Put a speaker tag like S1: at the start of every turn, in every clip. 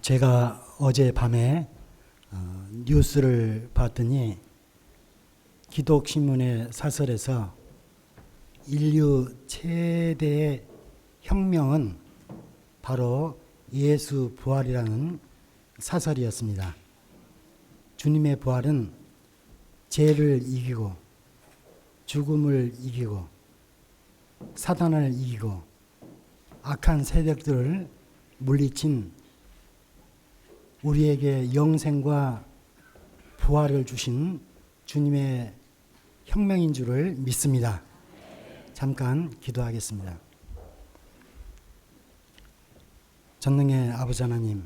S1: 제가 어젯밤에 뉴스를 봤더니 기독신문의 사설에서 인류 최대의 혁명은 바로 예수 부활이라는 사설이었습니다. 주님의 부활은 죄를 이기고 죽음을 이기고 사단을 이기고 악한 세력들을 물리친 우리에게 영생과 부활을 주신 주님의 혁명인 줄을 믿습니다. 잠깐 기도하겠습니다. 전능의 아버지 하나님,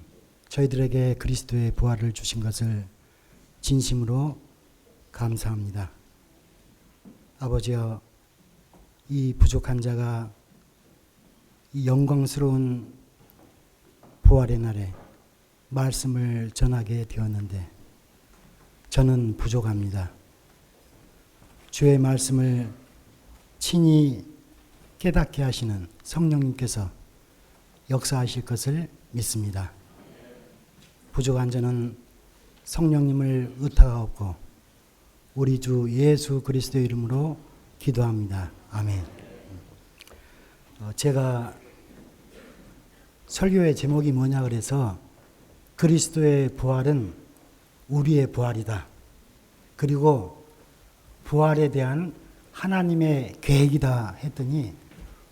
S1: 저희들에게 그리스도의 부활을 주신 것을 진심으로 감사합니다. 아버지여, 이 부족한 자가 이 영광스러운 부활의 날에 말씀을 전하게 되었는데 저는 부족합니다. 주의 말씀을 친히 깨닫게 하시는 성령님께서 역사하실 것을 믿습니다. 부족한 저는 성령님을 의탁하옵고 우리 주 예수 그리스도의 이름으로 기도합니다. 아멘. 제가 설교의 제목이 뭐냐 그래서 그리스도의 부활은 우리의 부활이다. 그리고 부활에 대한 하나님의 계획이다 했더니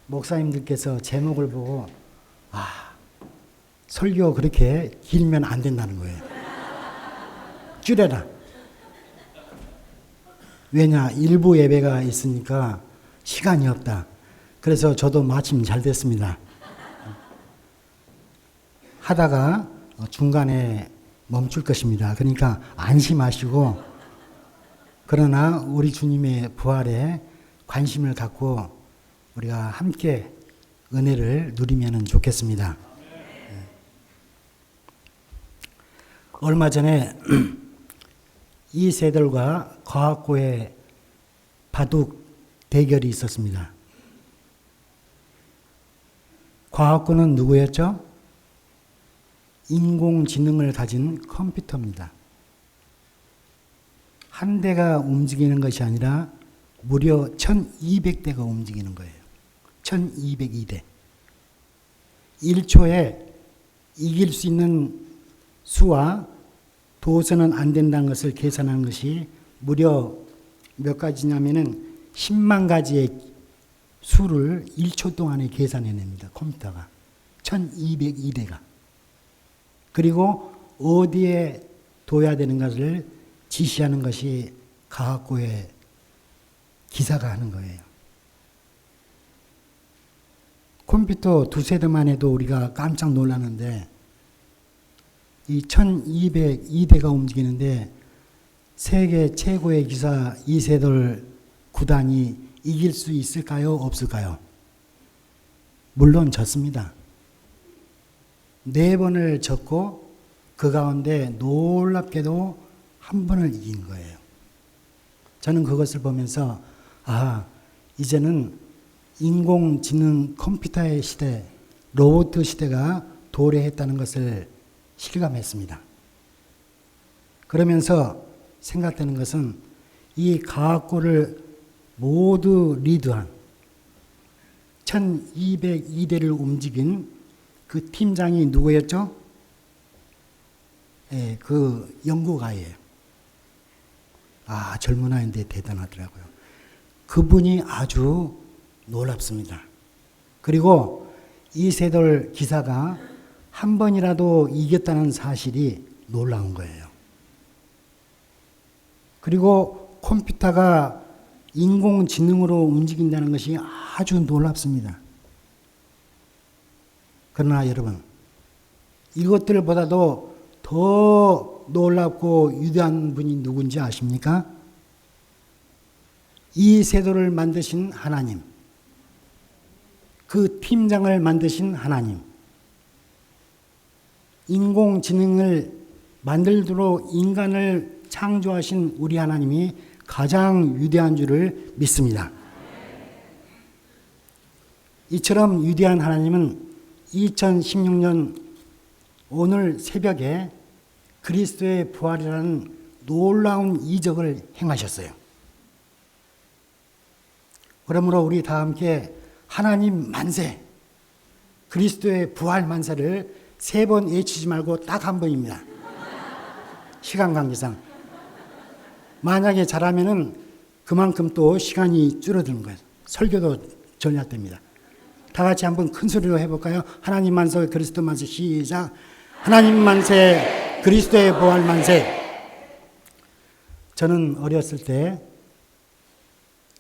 S1: 목사님들께서 제목을 보고 설교 그렇게 길면 안 된다는 거예요. 줄여라. 왜냐, 일부 예배가 있으니까 시간이 없다. 그래서 저도 마침 잘 됐습니다. 하다가 중간에 멈출 것입니다. 그러니까 안심하시고, 그러나 우리 주님의 부활에 관심을 갖고 우리가 함께 은혜를 누리면 좋겠습니다. 얼마 전에 이세돌과 과학고의 바둑 대결이 있었습니다. 과학고는 누구였죠? 인공지능을 가진 컴퓨터입니다. 한 대가 움직이는 것이 아니라 무려 1200대가 움직이는 거예요. 1202대. 1초에 이길 수 있는 수와 도서는 안 된다는 것을 계산한 것이 무려 몇 가지냐면은 10만 가지의 수를 1초 동안에 계산해냅니다. 컴퓨터가. 1202대가. 그리고 어디에 둬야 되는 것을 지시하는 것이 과학고의 기사가 하는 거예요. 컴퓨터 두세 대만 해도 우리가 깜짝 놀랐는데 이 1202대가 움직이는데 세계 최고의 기사 이세돌 구단이 이길 수 있을까요? 없을까요? 물론 졌습니다. 4번을 졌고 그 가운데 놀랍게도 한 번을 이긴 거예요. 저는 그것을 보면서 이제는 인공지능 컴퓨터의 시대, 로봇 시대가 도래했다는 것을 실감했습니다. 그러면서 생각되는 것은 이 과학고를 모두 리드한 1202대를 움직인 그 팀장이 누구였죠? 그 연구가예요. 젊은 아이인데 대단하더라고요. 그분이 아주 놀랍습니다. 그리고 이세돌 기사가 한 번이라도 이겼다는 사실이 놀라운 거예요. 그리고 컴퓨터가 인공지능으로 움직인다는 것이 아주 놀랍습니다. 그러나 여러분, 이것들보다도 더 놀랍고 위대한 분이 누군지 아십니까? 이 세도를 만드신 하나님, 그 팀장을 만드신 하나님, 인공지능을 만들도록 인간을 창조하신 우리 하나님이 가장 위대한 줄을 믿습니다. 이처럼 위대한 하나님은 2016년 오늘 새벽에 그리스도의 부활이라는 놀라운 이적을 행하셨어요. 그러므로 우리 다 함께 하나님 만세, 그리스도의 부활 만세를 3번 외치지 말고 딱 한 번입니다. 시간 관계상. 만약에 잘하면은 그만큼 또 시간이 줄어드는 거예요. 설교도 전략됩니다. 다 같이 한번 큰 소리로 해볼까요? 하나님 만세, 그리스도 만세, 시작. 하나님 만세, 그리스도의 부활 만세. 저는 어렸을 때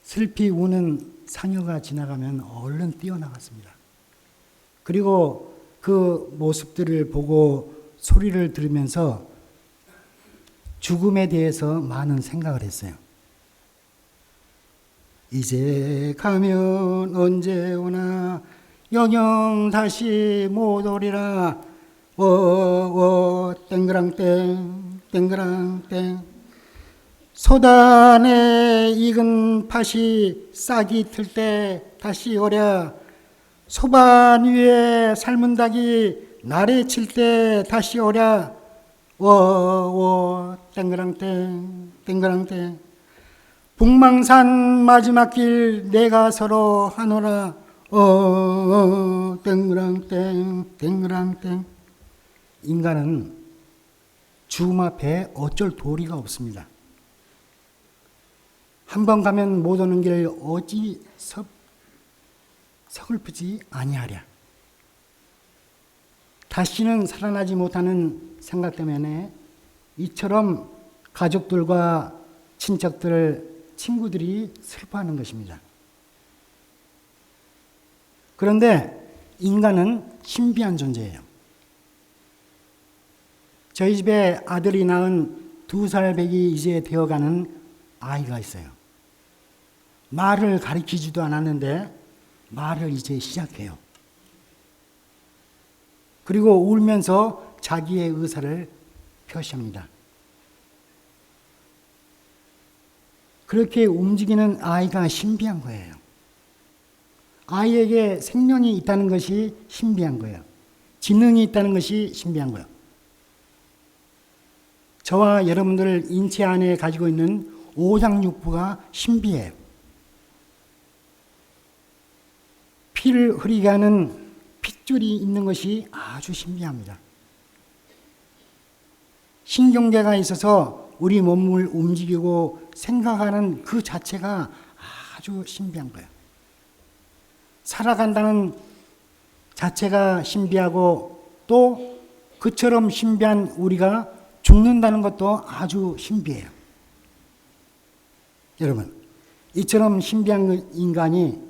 S1: 슬피 우는 상여가 지나가면 얼른 뛰어나갔습니다. 그리고 그 모습들을 보고 소리를 들으면서 죽음에 대해서 많은 생각을 했어요. 이제 가면 언제 오나 영영 다시 못 오리라. 땡그랑땡 땡그랑땡. 소단에 익은 팥이 싹이 틀 때 다시 오랴. 소반 위에 삶은 닭이 날에 칠 때 다시 오랴. 땡그랑땡 땡그랑땡. 북망산 마지막 길 내가 서로 하노라. 땡그랑땡 땡그랑땡. 인간은 죽음 앞에 어쩔 도리가 없습니다. 한번 가면 못 오는 길 어찌 서글프지 아니하랴. 다시는 살아나지 못하는 생각 때문에 이처럼 가족들과 친척들, 친구들이 슬퍼하는 것입니다. 그런데 인간은 신비한 존재예요. 저희 집에 아들이 낳은 2살배기 이제 되어가는 아이가 있어요. 말을 가르치지도 않았는데 말을 이제 시작해요. 그리고 울면서 자기의 의사를 표시합니다. 그렇게 움직이는 아이가 신비한 거예요. 아이에게 생명이 있다는 것이 신비한 거예요. 지능이 있다는 것이 신비한 거예요. 저와 여러분들 인체 안에 가지고 있는 오장육부가 신비해요. 피를 흐리게 하는 핏줄이 있는 것이 아주 신비합니다. 신경계가 있어서 우리 몸을 움직이고 생각하는 그 자체가 아주 신비한 거예요. 살아간다는 자체가 신비하고 또 그처럼 신비한 우리가 죽는다는 것도 아주 신비해요. 여러분, 이처럼 신비한 인간이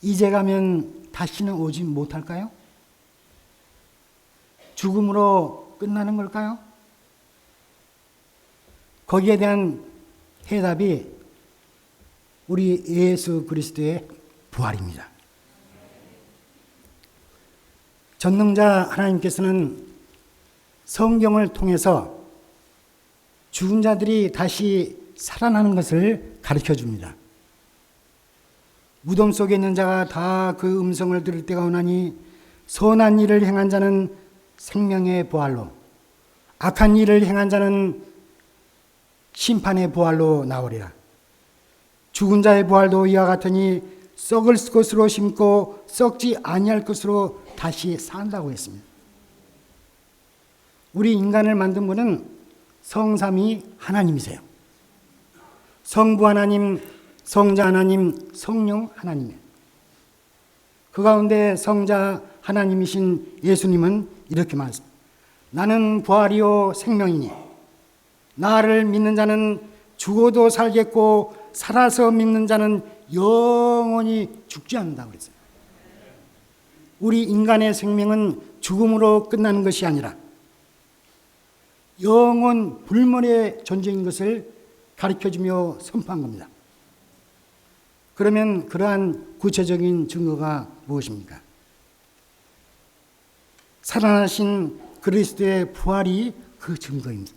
S1: 이제 가면 다시는 오지 못할까요? 죽음으로 끝나는 걸까요? 거기에 대한 해답이 우리 예수 그리스도의 부활입니다. 전능자 하나님께서는 성경을 통해서 죽은 자들이 다시 살아나는 것을 가르쳐 줍니다. 무덤 속에 있는 자가 다 그 음성을 들을 때가 오나니 선한 일을 행한 자는 생명의 부활로, 악한 일을 행한 자는 심판의 부활로 나오리라. 죽은 자의 부활도 이와 같으니 썩을 것으로 심고 썩지 아니할 것으로 다시 산다고 했습니다. 우리 인간을 만든 분은 성삼위 하나님이세요. 성부 하나님, 성자 하나님, 성령 하나님이에요. 그 가운데 성자 하나님이신 예수님은 이렇게 말씀합니다. 나는 부활이요 생명이니 나를 믿는 자는 죽어도 살겠고 살아서 믿는 자는 영원히 죽지 않는다고 그랬어요. 우리 인간의 생명은 죽음으로 끝나는 것이 아니라 영원 불멸의 존재인 것을 가르쳐주며 선포한 겁니다. 그러면 그러한 구체적인 증거가 무엇입니까? 살아나신 그리스도의 부활이 그 증거입니다.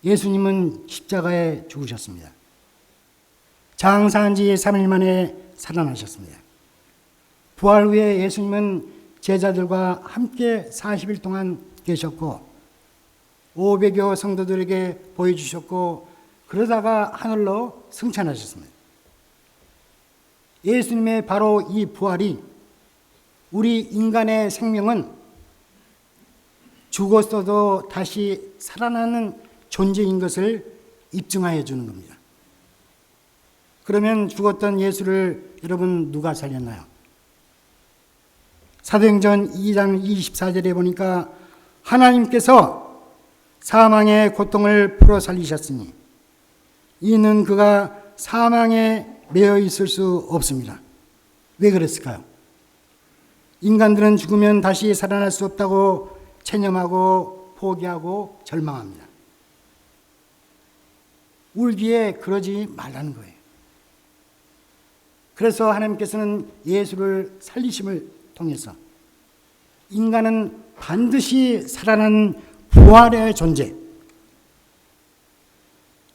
S1: 예수님은 십자가에 죽으셨습니다. 장사한 지 3일 만에 살아나셨습니다. 부활 후에 예수님은 제자들과 함께 40일 동안 계셨고 500여 성도들에게 보여주셨고 그러다가 하늘로 승천하셨습니다. 예수님의 바로 이 부활이 우리 인간의 생명은 죽었어도 다시 살아나는 존재인 것을 입증하여 주는 겁니다. 그러면 죽었던 예수를 여러분 누가 살렸나요? 사도행전 2장 24절에 보니까 하나님께서 사망의 고통을 풀어 살리셨으니 이는 그가 사망에 매여 있을 수 없습니다. 왜 그랬을까요? 인간들은 죽으면 다시 살아날 수 없다고 체념하고 포기하고 절망합니다. 울기에 그러지 말라는 거예요. 그래서 하나님께서는 예수를 살리심을 통해서 인간은 반드시 살아나는 부활의 존재,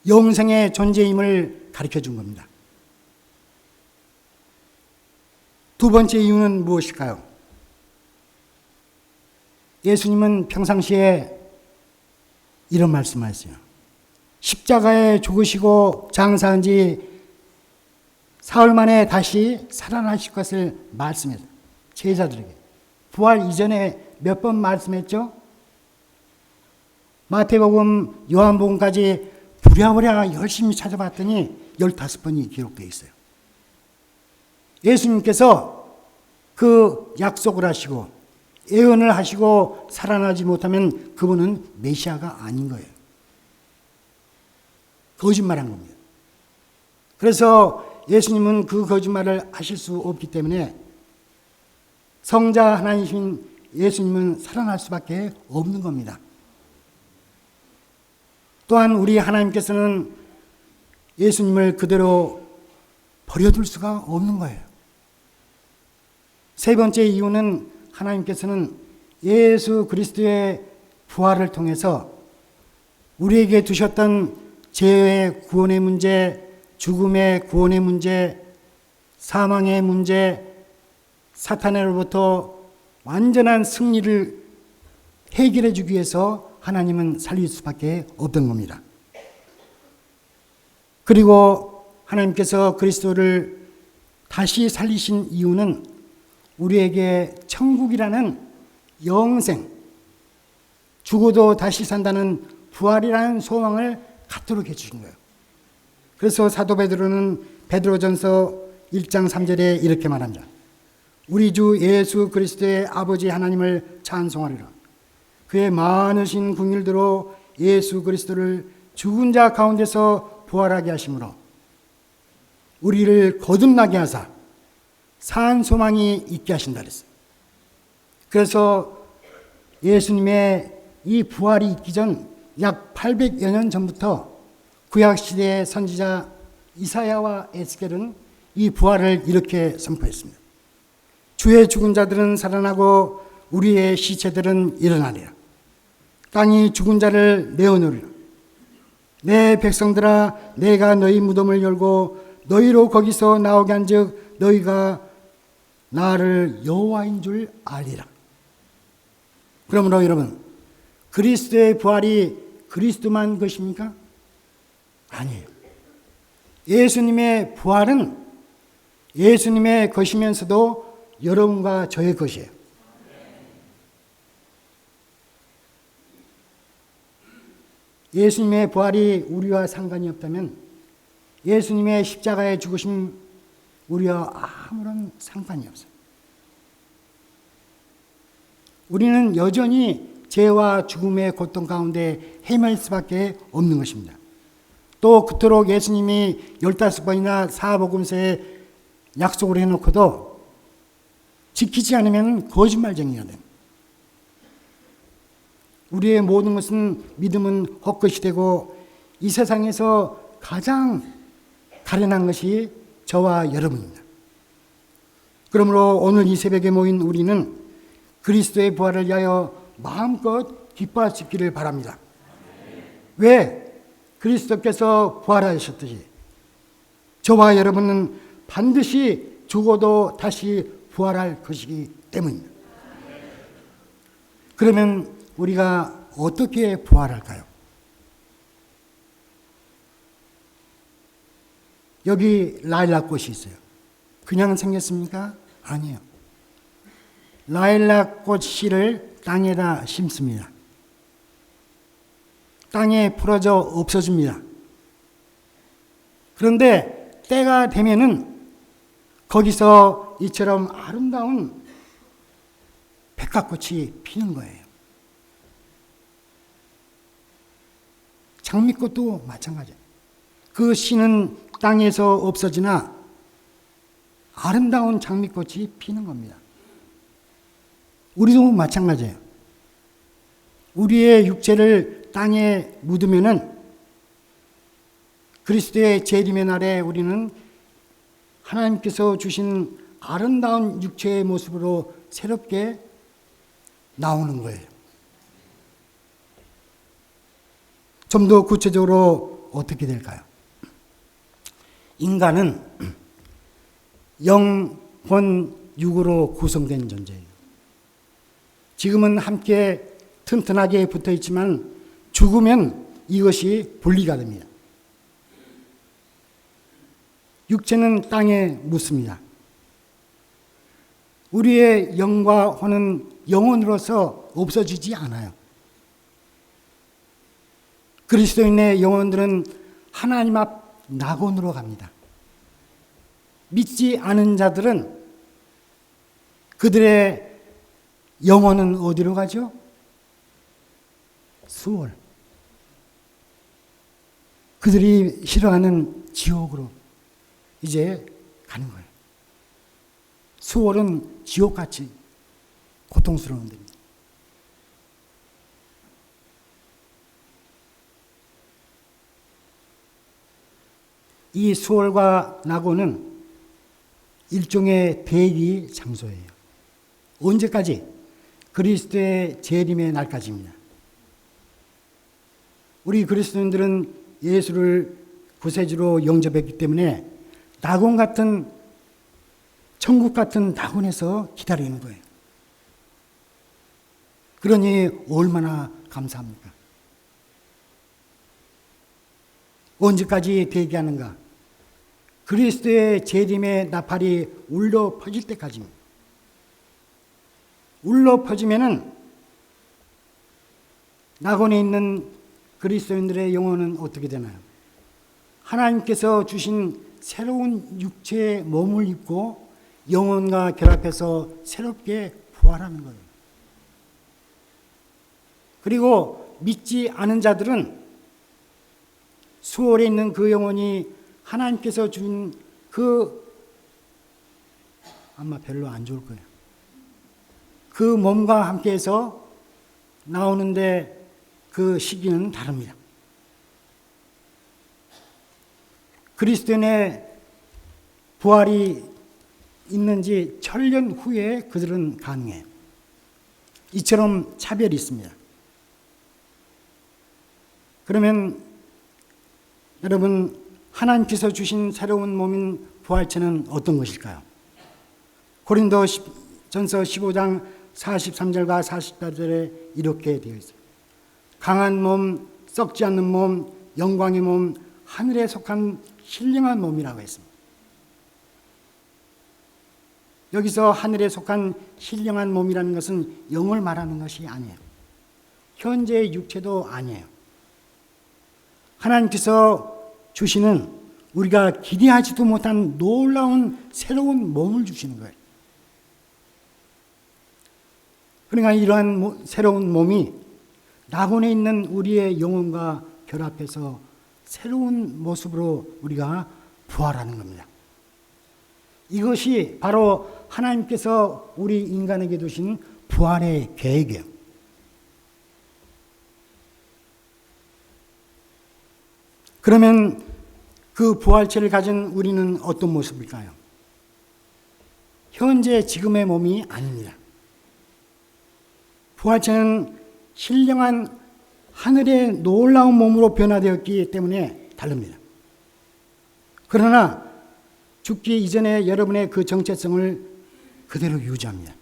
S1: 영생의 존재임을 가르쳐 준 겁니다. 두 번째 이유는 무엇일까요? 예수님은 평상시에 이런 말씀하셨어요. 십자가에 죽으시고 장사한 지 사흘 만에 다시 살아나실 것을 말씀했어요. 제자들에게. 부활 이전에 몇 번 말씀했죠? 마태복음, 요한복음까지 부랴부랴 열심히 찾아봤더니 15번이 기록되어 있어요. 예수님께서 그 약속을 하시고 예언을 하시고 살아나지 못하면 그분은 메시아가 아닌 거예요. 거짓말한 겁니다. 그래서 예수님은 그 거짓말을 하실 수 없기 때문에 성자 하나님이신 예수님은 살아날 수밖에 없는 겁니다. 또한 우리 하나님께서는 예수님을 그대로 버려둘 수가 없는 거예요. 세 번째 이유는 하나님께서는 예수 그리스도의 부활을 통해서 우리에게 두셨던 죄의 구원의 문제, 죽음의 구원의 문제, 사망의 문제, 사탄으로부터 완전한 승리를 해결해 주기 위해서 하나님은 살릴 수밖에 없던 겁니다. 그리고 하나님께서 그리스도를 다시 살리신 이유는 우리에게 천국이라는 영생, 죽어도 다시 산다는 부활이라는 소망을 갖도록 해주신 거예요. 그래서 사도 베드로는 베드로전서 1장 3절에 이렇게 말합니다. 우리 주 예수 그리스도의 아버지 하나님을 찬송하리라. 그의 많으신 긍휼대로 예수 그리스도를 죽은 자 가운데서 부활하게 하심으로 우리를 거듭나게 하사 산 소망이 있게 하신다 그랬어요. 그래서 예수님의 이 부활이 있기 전 약 800여 년 전부터 구약시대의 선지자 이사야와 에스겔은 이 부활을 이렇게 선포했습니다. 주의 죽은 자들은 살아나고 우리의 시체들은 일어나리라. 땅이 죽은 자를 내어놓으리라. 내 백성들아 내가 너희 무덤을 열고 너희로 거기서 나오게 한즉 너희가 나를 여호와인 줄 알리라. 그러므로 여러분, 그리스도의 부활이 그리스도만 것입니까? 아니에요. 예수님의 부활은 예수님의 것이면서도 여러분과 저의 것이에요. 예수님의 부활이 우리와 상관이 없다면 예수님의 십자가에 죽으심 우리와 아무런 상관이 없어요. 우리는 여전히 죄와 죽음의 고통 가운데 헤맬 수밖에 없는 것입니다. 또 그토록 예수님이 15번이나 사복음서에 약속을 해놓고도 지키지 않으면 거짓말쟁이가 됩니다. 우리의 모든 것은 믿음은 헛것이 되고 이 세상에서 가장 가련한 것이 저와 여러분입니다. 그러므로 오늘 이 새벽에 모인 우리는 그리스도의 부활을 위하여 마음껏 기뻐하시기를 바랍니다. 왜? 그리스도께서 부활하셨듯이 저와 여러분은 반드시 죽어도 다시 부활할 것이기 때문입니다. 그러면 우리가 어떻게 부활할까요? 여기 라일락 꽃이 있어요. 그냥 생겼습니까? 아니에요. 라일락 꽃 씨를 땅에다 심습니다. 땅에 풀어져 없어집니다. 그런데 때가 되면은 거기서 이처럼 아름다운 백합꽃이 피는 거예요. 장미꽃도 마찬가지예요. 그 씨는 땅에서 없어지나 아름다운 장미꽃이 피는 겁니다. 우리도 마찬가지예요. 우리의 육체를 땅에 묻으면은 그리스도의 재림의 날에 우리는 하나님께서 주신 아름다운 육체의 모습으로 새롭게 나오는 거예요. 좀 더 구체적으로 어떻게 될까요? 인간은 영혼, 육으로 구성된 존재예요. 지금은 함께 튼튼하게 붙어 있지만 죽으면 이것이 분리가 됩니다. 육체는 땅에 묻습니다. 우리의 영과 혼은 영혼으로서 없어지지 않아요. 그리스도인의 영혼들은 하나님 앞 낙원으로 갑니다. 믿지 않은 자들은 그들의 영혼은 어디로 가죠? 수월. 그들이 싫어하는 지옥으로 이제 가는 거예요. 수월은 지옥같이 고통스러운 데입니다. 이 수월과 낙원은 일종의 대기 장소예요. 언제까지? 그리스도의 재림의 날까지입니다. 우리 그리스도인들은 예수를 구세주로 영접했기 때문에 낙원 같은, 천국 같은 낙원에서 기다리는 거예요. 그러니 얼마나 감사합니까? 언제까지 대기하는가? 그리스도의 재림의 나팔이 울려 퍼질 때까지입니다. 울려 퍼지면은 낙원에 있는 그리스도인들의 영혼은 어떻게 되나요? 하나님께서 주신 새로운 육체의 몸을 입고 영혼과 결합해서 새롭게 부활하는 거예요. 그리고 믿지 않은 자들은 수월에 있는 그 영혼이 하나님께서 준 아마 별로 안 좋을 거예요. 그 몸과 함께해서 나오는데 그 시기는 다릅니다. 그리스도인의 부활이 있는지 천년 후에 그들은 가능해요. 이처럼 차별이 있습니다. 그러면 여러분, 하나님께서 주신 새로운 몸인 부활체는 어떤 것일까요? 고린도전서 15장 43절과 44절에 이렇게 되어 있어요. 강한 몸, 썩지 않는 몸, 영광의 몸, 하늘에 속한 신령한 몸이라고 했습니다. 여기서 하늘에 속한 신령한 몸이라는 것은 영을 말하는 것이 아니에요. 현재의 육체도 아니에요. 하나님께서 주시는 우리가 기대하지도 못한 놀라운 새로운 몸을 주시는 거예요. 그러니까 이러한 새로운 몸이 낙원에 있는 우리의 영혼과 결합해서 새로운 모습으로 우리가 부활하는 겁니다. 이것이 바로 하나님께서 우리 인간에게 두신 부활의 계획이에요. 그러면 그 부활체를 가진 우리는 어떤 모습일까요? 현재 지금의 몸이 아닙니다. 부활체는 신령한 하늘의 놀라운 몸으로 변화되었기 때문에 다릅니다. 그러나 죽기 이전에 여러분의 그 정체성을 그대로 유지합니다.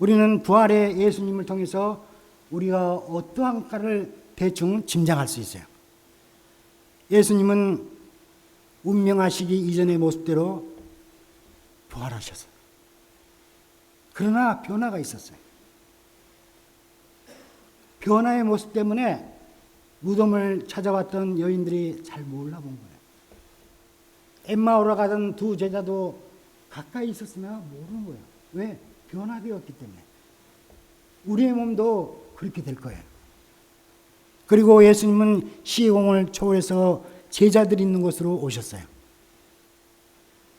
S1: 우리는 부활의 예수님을 통해서 우리가 어떠한가를 대충 짐작할 수 있어요. 예수님은 운명하시기 이전의 모습대로 부활하셨어요. 그러나 변화가 있었어요. 변화의 모습 때문에 무덤을 찾아왔던 여인들이 잘 몰라본 거예요. 엠마오로 가던 두 제자도 가까이 있었으나 모르는 거예요. 왜? 변화되었기 때문에. 우리의 몸도 그렇게 될 거예요. 그리고 예수님은 시공을 초월해서 제자들이 있는 곳으로 오셨어요.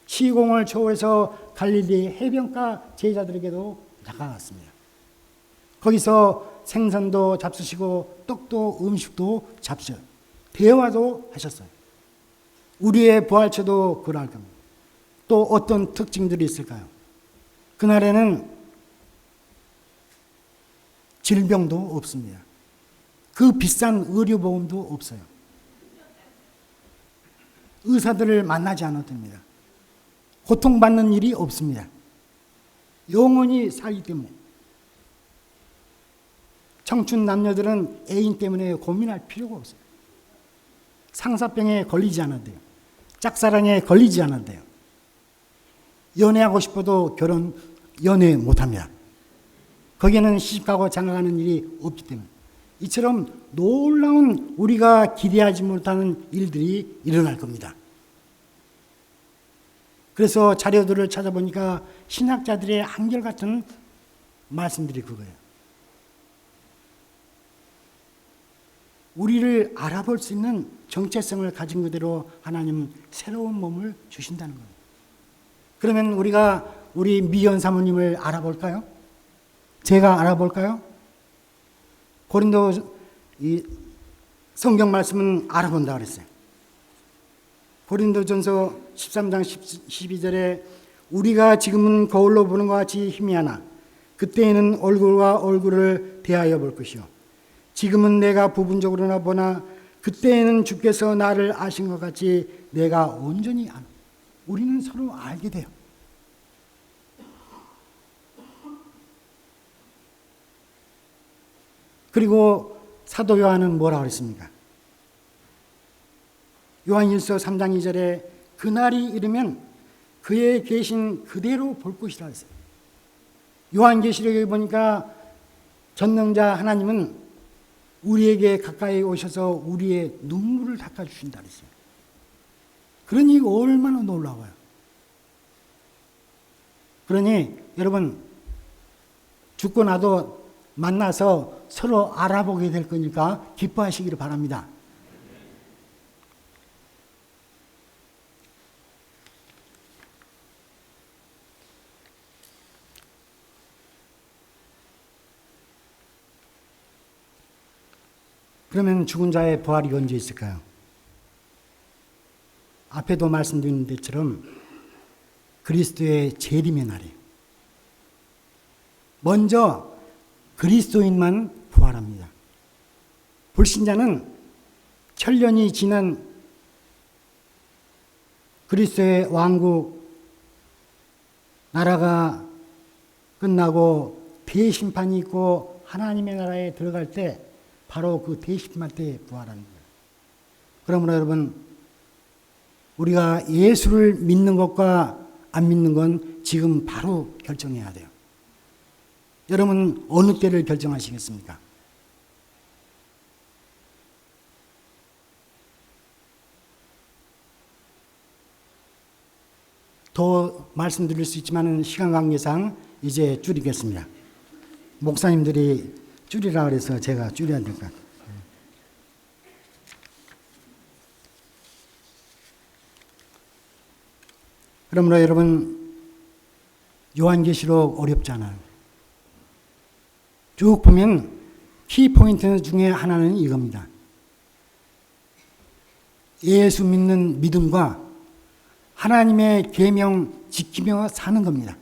S1: 시공을 초월해서 갈릴리 해변가 제자들에게도 다가갔습니다. 거기서 생선도 잡수시고 떡도 음식도 잡수셔요. 대화도 하셨어요. 우리의 부활체도 그럴 겁니다. 또 어떤 특징들이 있을까요? 그날에는 질병도 없습니다. 그 비싼 의료보험도 없어요. 의사들을 만나지 않아도 됩니다. 고통받는 일이 없습니다. 영원히 살기 때문에. 청춘 남녀들은 애인 때문에 고민할 필요가 없어요. 상사병에 걸리지 않아도 돼요. 짝사랑에 걸리지 않아도 돼요. 연애하고 싶어도 연애 못합니다. 거기에는 시집가고 장가가는 일이 없기 때문에. 이처럼 놀라운 우리가 기대하지 못하는 일들이 일어날 겁니다. 그래서 자료들을 찾아보니까 신학자들의 한결같은 말씀들이 그거예요. 우리를 알아볼 수 있는 정체성을 가진 그대로 하나님은 새로운 몸을 주신다는 거예요. 그러면 우리가 우리 미연 사모님을 알아볼까요? 제가 알아볼까요? 고린도 이 성경 말씀은 알아본다 그랬어요. 고린도전서 13장 12절에 우리가 지금은 거울로 보는 것 같이 희미하나 그때에는 얼굴과 얼굴을 대하여 볼 것이요 지금은 내가 부분적으로나 보나 그때에는 주께서 나를 아신 것 같이 내가 온전히 아노. 우리는 서로 알게 돼요. 그리고 사도 요한은 뭐라고 그랬습니까? 요한일서 3장 2절에 그날이 이르면 그의 계신 그대로 볼 것이라 했어요. 요한계시록에 보니까 전능자 하나님은 우리에게 가까이 오셔서 우리의 눈물을 닦아주신다 그랬어요. 그러니 이거 얼마나 놀라워요. 그러니 여러분 죽고 나도 만나서 서로 알아보게 될 거니까 기뻐하시기를 바랍니다. 그러면 죽은 자의 부활이 언제 있을까요? 앞에도 말씀드린 것처럼 그리스도의 재림의 날이에요. 먼저 그리스도인만 부활합니다. 불신자는 천년이 지난 그리스도의 왕국 나라가 끝나고 대심판이 있고 하나님의 나라에 들어갈 때 바로 그 대심판 때 부활하는 거예요. 그러므로 여러분 우리가 예수를 믿는 것과 안 믿는 건 지금 바로 결정해야 돼요. 여러분 어느 때를 결정하시겠습니까? 더 말씀드릴 수 있지만 시간 관계상 이제 줄이겠습니다. 목사님들이 줄이라 그래서 제가 줄여야 될 것 같아요. 그러므로 여러분 요한계시록 어렵잖아요. 쭉 보면 키포인트 중에 하나는 이겁니다. 예수 믿는 믿음과 하나님의 계명 지키며 사는 겁니다.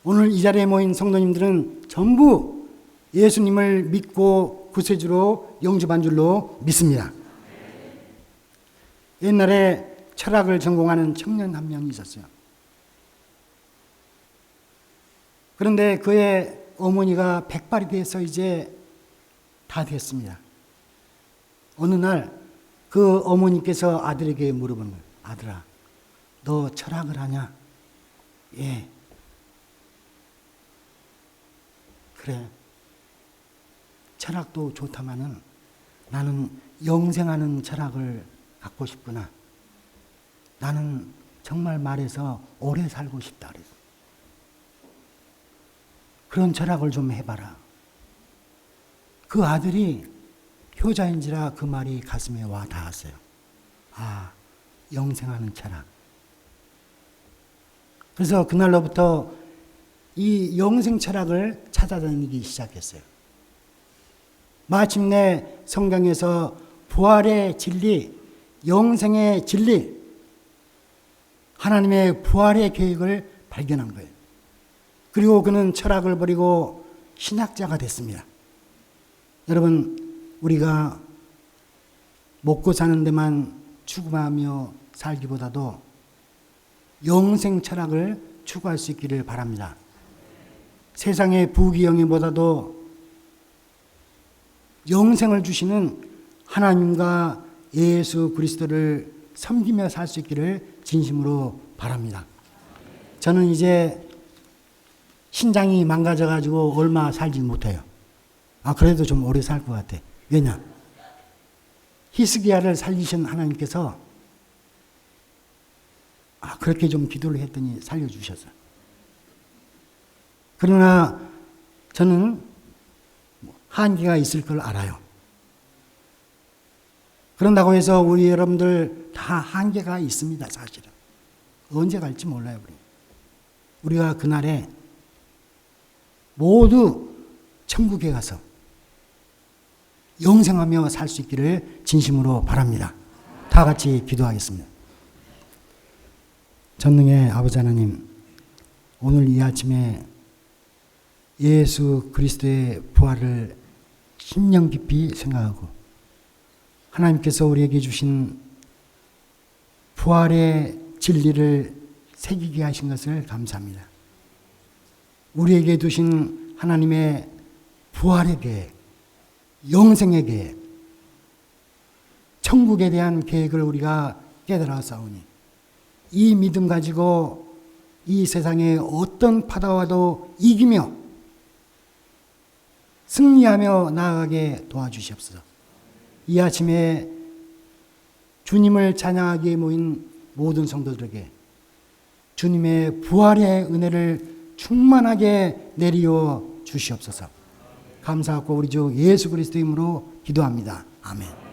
S1: 오늘 이 자리에 모인 성도님들은 전부 예수님을 믿고 구세주로 영접한 줄로 믿습니다. 옛날에 철학을 전공하는 청년 한 명이 있었어요. 그런데 그의 어머니가 백발이 돼서 이제 다 됐습니다. 어느 날 그 어머니께서 아들에게 물어보는 거예요. 아들아, 너 철학을 하냐? 예. 그래. 철학도 좋다마는 나는 영생하는 철학을 갖고 싶구나. 나는 정말 말해서 오래 살고 싶다 그래서. 그런 철학을 좀 해봐라. 그 아들이 효자인지라 그 말이 가슴에 와 닿았어요. 아, 영생하는 철학. 그래서 그날로부터 이 영생 철학을 찾아다니기 시작했어요. 마침내 성경에서 부활의 진리, 영생의 진리, 하나님의 부활의 계획을 발견한 거예요. 그리고 그는 철학을 버리고 신학자가 됐습니다. 여러분, 우리가 먹고 사는 데만 추구하며 살기보다도 영생 철학을 추구할 수 있기를 바랍니다. 세상의 부귀영예보다도 영생을 주시는 하나님과 예수 그리스도를 섬기며 살 수 있기를 진심으로 바랍니다. 저는 이제 신장이 망가져가지고 얼마 살지 못해요. 그래도 좀 오래 살 것 같아. 왜냐? 히스기야를 살리신 하나님께서 그렇게 좀 기도를 했더니 살려주셨어요. 그러나 저는 한계가 있을 걸 알아요. 그런다고 해서 우리 여러분들 다 한계가 있습니다, 사실은. 언제 갈지 몰라요, 우리가 그날에 모두 천국에 가서 영생하며 살 수 있기를 진심으로 바랍니다. 다 같이 기도하겠습니다. 전능의 아버지 하나님, 오늘 이 아침에 예수 그리스도의 부활을 심령 깊이 생각하고 하나님께서 우리에게 주신 부활의 진리를 새기게 하신 것을 감사합니다. 우리에게 두신 하나님의 부활의 계획, 영생의 계획, 천국에 대한 계획을 우리가 깨달아싸우니 이 믿음 가지고 이 세상에 어떤 파도와도 이기며 승리하며 나아가게 도와주시옵소서. 이 아침에 주님을 찬양하기에 모인 모든 성도들에게 주님의 부활의 은혜를 충만하게 내리어 주시옵소서. 감사하고 우리 주 예수 그리스도의 이름으로 기도합니다. 아멘.